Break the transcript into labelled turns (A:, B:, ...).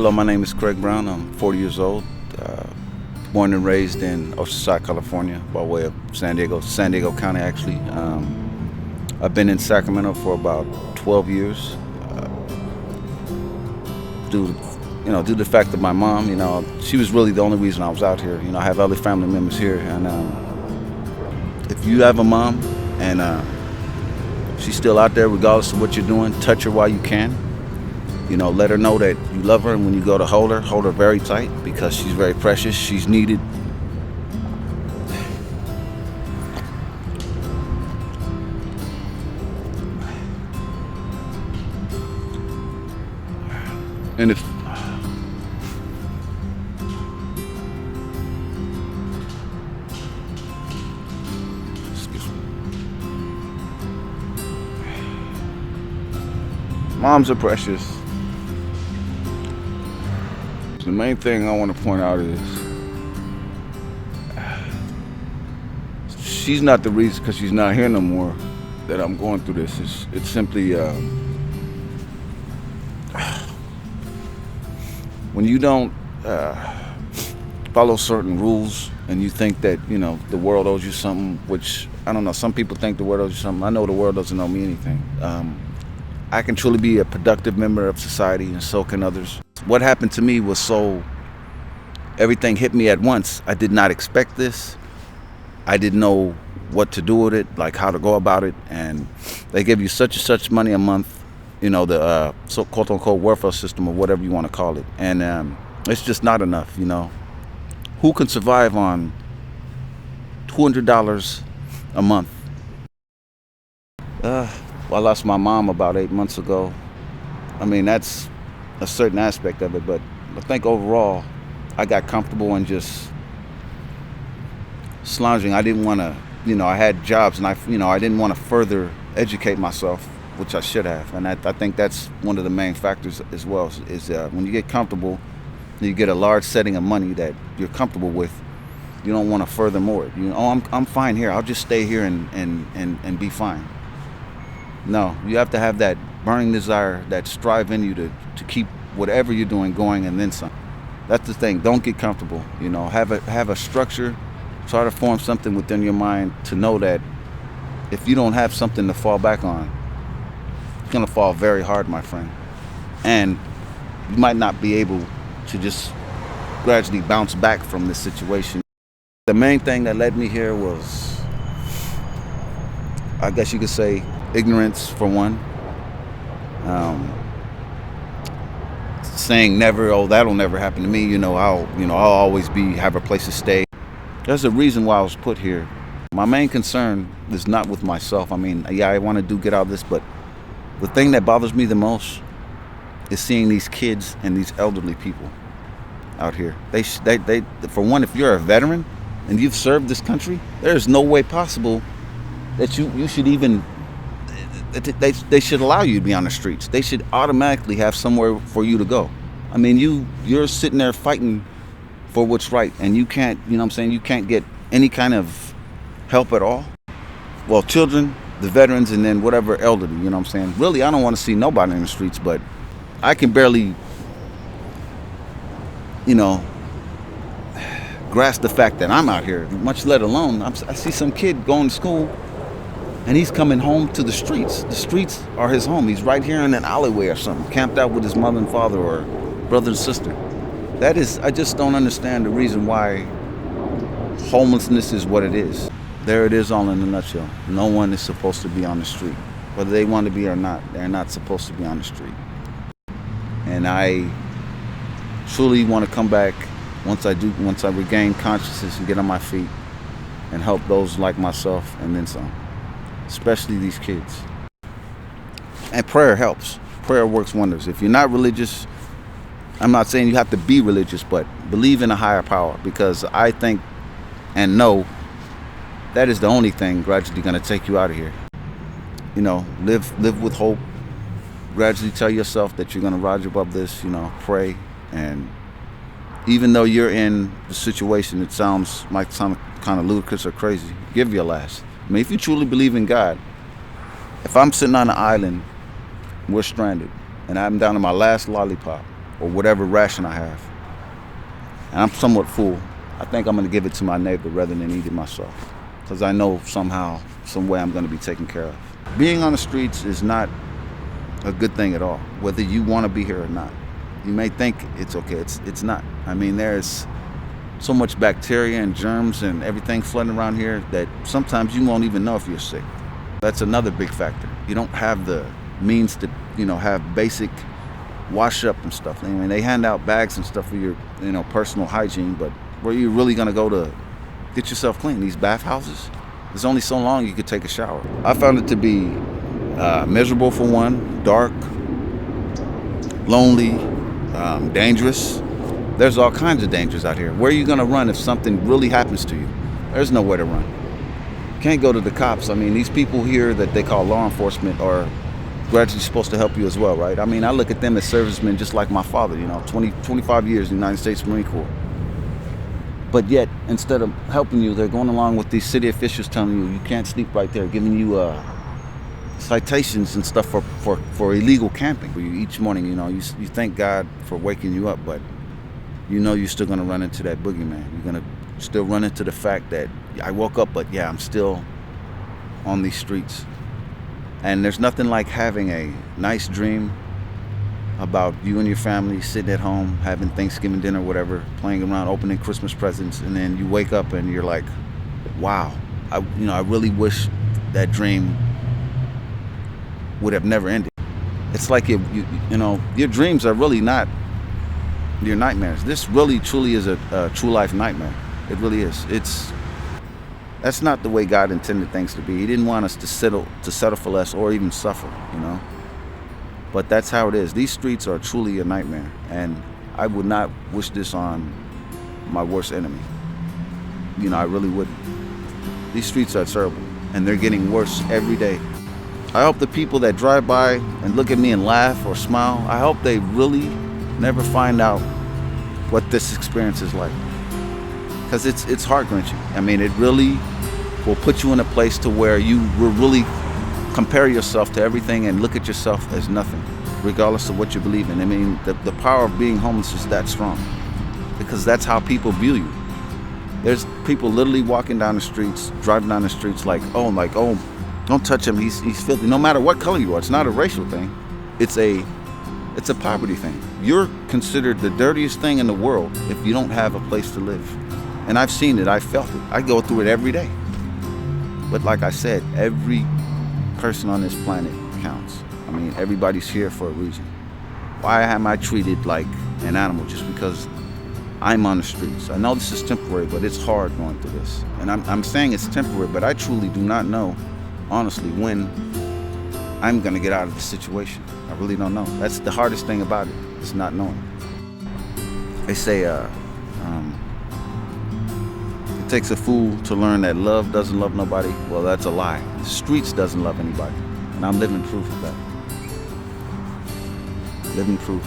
A: Hello, my name is Craig Brown. I'm 40 years old, born and raised in Oceanside, California, by way of San Diego County, actually. I've been in Sacramento for about 12 years. Due to the fact that my mom, she was really the only reason I was out here. I have other family members here, and if you have a mom and she's still out there, regardless of what you're doing, touch her while you can. Let her know that you love her, and when you go to hold her very tight, because she's very precious. She's needed. And if excuse me. Moms are precious. The main thing I want to point out is she's not the reason, because she's not here no more, that I'm going through this. It's simply when you don't follow certain rules and you think that the world owes you something, which I don't know. Some people think the world owes you something. I know the world doesn't owe me anything. I can truly be a productive member of society, and so can others. What happened to me was everything hit me at once. I did not expect this. I didn't know what to do with it, like how to go about it. And they give you such and such money a month, the quote unquote welfare system, or whatever you want to call it. And it's just not enough, Who can survive on $200 a month? I lost my mom about 8 months ago. I mean, that's a certain aspect of it, but I think overall I got comfortable and just slouching. I didn't want to, I had jobs, and I didn't want to further educate myself, which I should have. And I think that's one of the main factors as well, is when you get comfortable, you get a large setting of money that you're comfortable with, you don't want to furthermore it. I'm fine here. I'll just stay here and be fine. No, you have to have that burning desire, that strive in you to keep whatever you're doing going, and then some. That's the thing. Don't get comfortable. Have a structure. Try to form something within your mind to know that if you don't have something to fall back on, it's gonna fall very hard, my friend. And you might not be able to just gradually bounce back from this situation. The main thing that led me here was, I guess you could say, ignorance, for one. Saying never, oh, that'll never happen to me. I'll always have a place to stay. There's a reason why I was put here. My main concern is not with myself. I mean, yeah, I want to get out of this, but the thing that bothers me the most is seeing these kids and these elderly people out here. They for one, if you're a veteran and you've served this country, there's no way possible that you should even. They should allow you to be on the streets. They should automatically have somewhere for you to go. I mean, you're sitting there fighting for what's right, and you can't, you can't get any kind of help at all. Well, children, the veterans, and then whatever elderly, Really, I don't want to see nobody in the streets, but I can barely, grasp the fact that I'm out here, much let alone, I see some kid going to school, and he's coming home to the streets. The streets are his home. He's right here in an alleyway or something, camped out with his mother and father, or brother and sister. I just don't understand the reason why homelessness is what it is. There it is, all in a nutshell. No one is supposed to be on the street. Whether they want to be or not, they're not supposed to be on the street. And I truly want to come back once I regain consciousness and get on my feet and help those like myself, and then some. Especially these kids. And prayer helps. Prayer works wonders. If you're not religious, I'm not saying you have to be religious, but believe in a higher power, because I think and know that is the only thing gradually going to take you out of here. Live with hope. Gradually tell yourself that you're going to rise above this, pray. And even though you're in the situation, it might sound kind of ludicrous or crazy, give your last. I mean, if you truly believe in God, if I'm sitting on an island, we're stranded, and I'm down to my last lollipop, or whatever ration I have. And I'm somewhat full. I think I'm going to give it to my neighbor rather than eat it myself, because I know somehow, some way I'm going to be taken care of. Being on the streets is not a good thing at all, whether you want to be here or not. You may think it's okay. It's not. I mean, there's so much bacteria and germs and everything flooding around here that sometimes you won't even know if you're sick. That's another big factor. You don't have the means to, have basic wash up and stuff. I mean, they hand out bags and stuff for your, personal hygiene, but where are you really going to go to get yourself clean? These bathhouses? There's only so long you could take a shower. I found it to be miserable for one, dark, lonely, dangerous. There's all kinds of dangers out here. Where are you going to run if something really happens to you? There's nowhere to run. You can't go to the cops. I mean, these people here that they call law enforcement are gradually supposed to help you as well, right? I mean, I look at them as servicemen just like my father, 25 years in the United States Marine Corps. But yet, instead of helping you, they're going along with these city officials telling you can't sleep right there, giving you citations and stuff for illegal camping. Each morning, you thank God for waking you up, but you're still going to run into that boogeyman. You're going to still run into the fact that I woke up, but yeah, I'm still on these streets. And there's nothing like having a nice dream about you and your family sitting at home, having Thanksgiving dinner, whatever, playing around, opening Christmas presents, and then you wake up and you're like, wow, I really wish that dream would have never ended. It's like your dreams are really not your nightmares. This really truly is a true life nightmare. It really is. That's not the way God intended things to be. He didn't want us to settle for less or even suffer, But that's how it is. These streets are truly a nightmare, and I would not wish this on my worst enemy. I really wouldn't. These streets are terrible, and they're getting worse every day. I hope the people that drive by and look at me and laugh or smile, I hope they really never find out what this experience is like. Because it's heart-wrenching. I mean, it really will put you in a place to where you will really compare yourself to everything and look at yourself as nothing, regardless of what you believe in. I mean, the power of being homeless is that strong, because that's how people view you. There's people literally walking down the streets, driving down the streets like, oh, don't touch him, he's filthy. No matter what color you are, it's not a racial thing. It's a poverty thing. You're considered the dirtiest thing in the world if you don't have a place to live. And I've seen it, I've felt it. I go through it every day. But like I said, every person on this planet counts. I mean, everybody's here for a reason. Why am I treated like an animal just because I'm on the streets? I know this is temporary, but it's hard going through this. And I'm saying it's temporary, but I truly do not know, honestly, when I'm gonna get out of this situation. I really don't know. That's the hardest thing about it, is not knowing. They say, it takes a fool to learn that love doesn't love nobody. Well, that's a lie. The streets doesn't love anybody. And I'm living proof of that. Living proof.